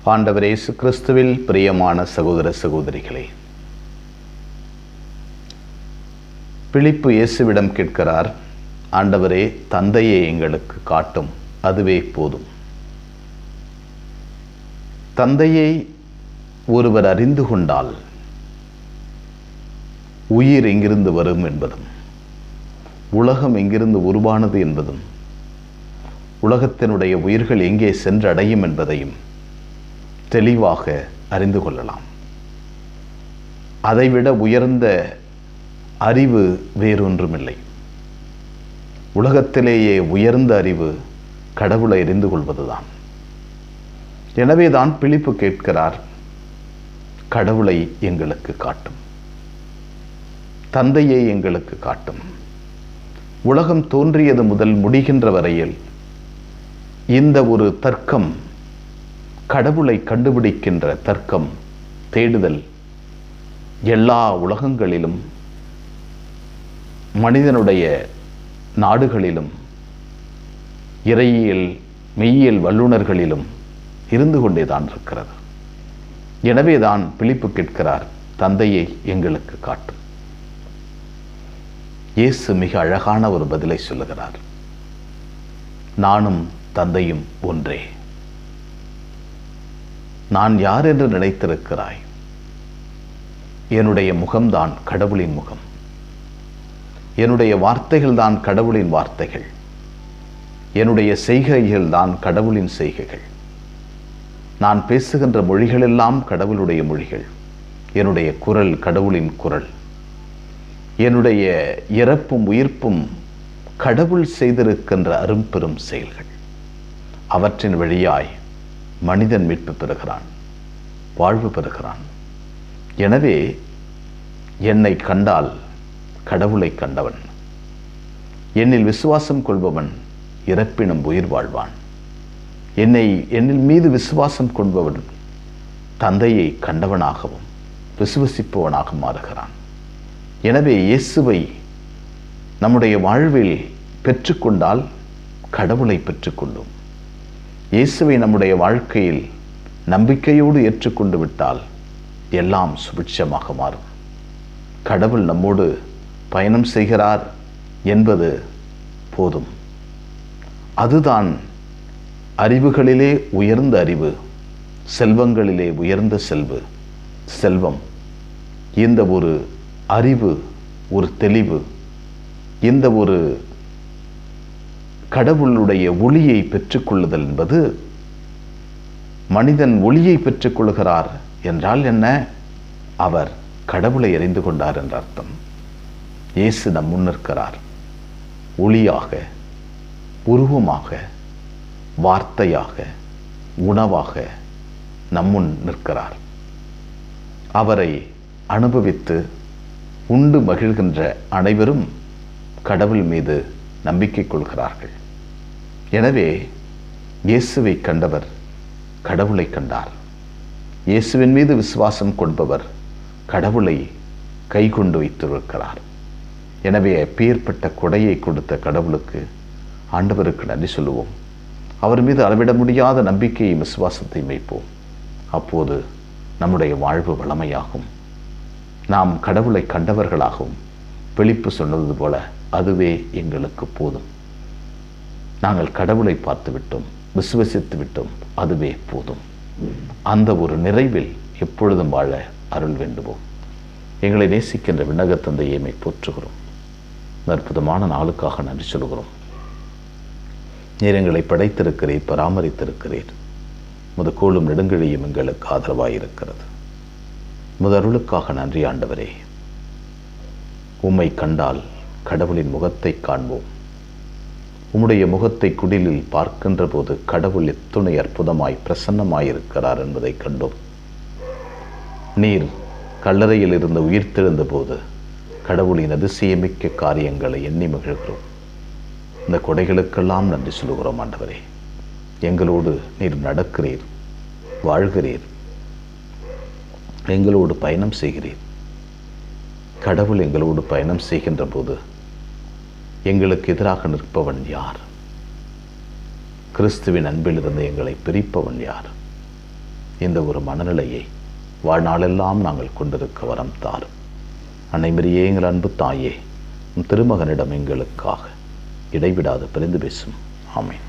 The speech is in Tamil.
ஆண்டவர் இயேசு கிறிஸ்துவில் பிரியமான சகோதர சகோதரிகளே, பிலிப்பு இயேசுவிடம் கேட்கிறார், ஆண்டவரே, தந்தையை எங்களுக்கு காட்டும், அதுவே போதும். தந்தையை ஒருவர் அறிந்து கொண்டால் உயிர் எங்கிருந்து வரும் என்பதும், உலகம் எங்கிருந்து உருவானது என்பதும், உலகத்தினுடைய உயிர்கள் எங்கே சென்றடையும் என்பதையும் தெளிவாக அறிந்து கொள்ளலாம். அதைவிட உயர்ந்த அறிவு வேறொன்றுமில்லை. உலகத்திலேயே உயர்ந்த அறிவு கடவுளை அறிந்து கொள்வதுதான். எனவேதான் பிலிப்பு கேட்கிறார், கடவுளை எங்களுக்கு காட்டும், தந்தையை எங்களுக்கு காட்டும். உலகம் தோன்றியது முதல் முடிகின்ற வரையில் இந்த ஒரு தர்க்கம், கடவுளை கண்டுபிடிக்கின்ற தர்க்கம், தேடுதல் எல்லா உலகங்களிலும், மனிதனுடைய நாடுகளிலும், இறையியல் மெய்யியல் வல்லுநர்களிலும் இருந்து கொண்டேதான் இருக்கிறது. எனவேதான் பிலிப்பு கேட்கிறார், தந்தையை எங்களுக்கு காட்டு. இயேசு மிக அழகான ஒரு பதிலை சொல்லுகிறார், நானும் தந்தையும் ஒன்றே. நான் யார் என்று நினைத்திருக்கிறாய்? என்னுடைய முகம்தான் கடவுளின் முகம், என்னுடைய வார்த்தைகள் தான் கடவுளின் வார்த்தைகள், என்னுடைய செய்கைகள் தான் கடவுளின் செய்கைகள், நான் பேசுகின்ற மொழிகளெல்லாம் கடவுளுடைய மொழிகள், என்னுடைய குரல் கடவுளின் குரல், என்னுடைய இறப்பும் உயிர்ப்பும் கடவுள் செய்திருக்கின்ற அரும்பெரும் செயல்கள். அவற்றின் வழியாய் மனிதன் மீட்பு பெறுகிறான், வாழ்வு பெறுகிறான். எனவே என்னை கண்டால் கடவுளை கண்டவன், என்னில் விசுவாசம் கொள்பவன் இறப்பினும் உயிர் வாழ்வான். என்னில் மீது விசுவாசம் கொள்பவன் தந்தையை கண்டவனாகவும் விசுவசிப்பவனாக மாறுகிறான். எனவே இயேசுவை நம்முடைய வாழ்வில் பெற்றுக்கொண்டால் கடவுளை பெற்றுக்கொண்டோம். இயேசுவை நம்முடைய வாழ்க்கையில் நம்பிக்கையோடு ஏற்றுக்கொண்டு விட்டால் எல்லாம் சுபிட்சமாக மாறும். கடவுள் நம்மோடு பயணம் செய்கிறார் என்பது போதும். அதுதான் அறிவுகளிலே உயர்ந்த அறிவு, செல்வங்களிலே உயர்ந்த செல்வம். இந்த ஒரு அறிவு, ஒரு தெளிவு, இந்த ஒரு கடவுளுடைய ஒளியை பெற்றுக்கொள்ளுதல் என்பது, மனிதன் ஒளியை பெற்றுக்கொள்கிறார் என்றால் என்ன? அவர் கடவுளை அறிந்து கொண்டார் என்ற அர்த்தம். இயேசு நம் முன் நிற்கிறார், ஒளியாக, உருவமாக, வார்த்தையாக, உணவாக நம்முன் நிற்கிறார். அவரை அனுபவித்து உண்டு மகிழ்கின்ற அனைவரும் கடவுள் மீது நம்பிக்கை கொள்கிறார்கள். எனவே இயேசுவை கண்டவர் கடவுளை கண்டார். இயேசுவின் மீது விசுவாசம் கொள்பவர் கடவுளை கைகொண்டு வைத்திருக்கிறார். எனவே அப்பேற்பட்ட கொடையை கொடுத்த கடவுளுக்கு, ஆண்டவருக்கு நன்றி சொல்லுவோம். அவர் மீது அளவிட முடியாத நம்பிக்கையை, விசுவாசத்தை வைப்போம். அப்போது நம்முடைய வாழ்வு வளமையாகும். நாம் கடவுளை கண்டவர்களாகவும், பிலிப்பு சொன்னது போல அதுவே எங்களுக்கு போதும். நாங்கள் கடவுளை பார்த்து விட்டோம், விசுவசித்து விட்டோம், அதுவே போதும். அந்த ஒரு நிறைவில் எப்பொழுதும் வாழ அருள் வேண்டுவோம். எங்களை நேசிக்கின்ற விண்ணக தந்தையை போற்றுகிறோம். அற்புதமான நாளுக்காக நன்றி சொல்கிறோம். நீர் எங்களை படைத்திருக்கிறீர், பராமரித்திருக்கிறீர். முத கோளும் நெடுங்கழியும் எங்களுக்கு ஆதரவாயிருக்கிறது. முதருளுக்காக நன்றி ஆண்டவரே. உம்மை கண்டால் கடவுளின் முகத்தை காண்போம். உம்முடைய முகத்தை குடிலில் பார்க்கின்ற போது கடவுள் எத்துணை அற்புதமாய் பிரசன்னமாயிருக்கிறார் என்பதை கண்டோம். நீர் கல்லறையில் இருந்து உயிர்த்தெழுந்த போது கடவுளின் அதிசயமிக்க காரியங்களை எண்ணி மகிழ்கிறோம். இந்த கொடைகளுக்கெல்லாம் நன்றி சொல்லுகிறோம் ஆண்டவரே. எங்களோடு நீர் நடக்கிறீர், வாழ்கிறீர், எங்களோடு பயணம் செய்கிறீர். கடவுள் எங்களோடு பயணம் செய்கின்ற போது எங்களுக்கு எதிராக நிற்பவன் யார்? கிறிஸ்துவின் அன்பிலிருந்து எங்களை பிரிப்பவன் யார்? இந்த ஒரு மனநிலையை வாழ்நாளெல்லாம் நாங்கள் கொண்டிருக்க வரம் தாரும். அன்னை மரியே, எங்கள் அன்பு தாயே, உம் திருமகனிடம் எங்களுக்காக இடைவிடாது பரிந்து பேசும். ஆமென்.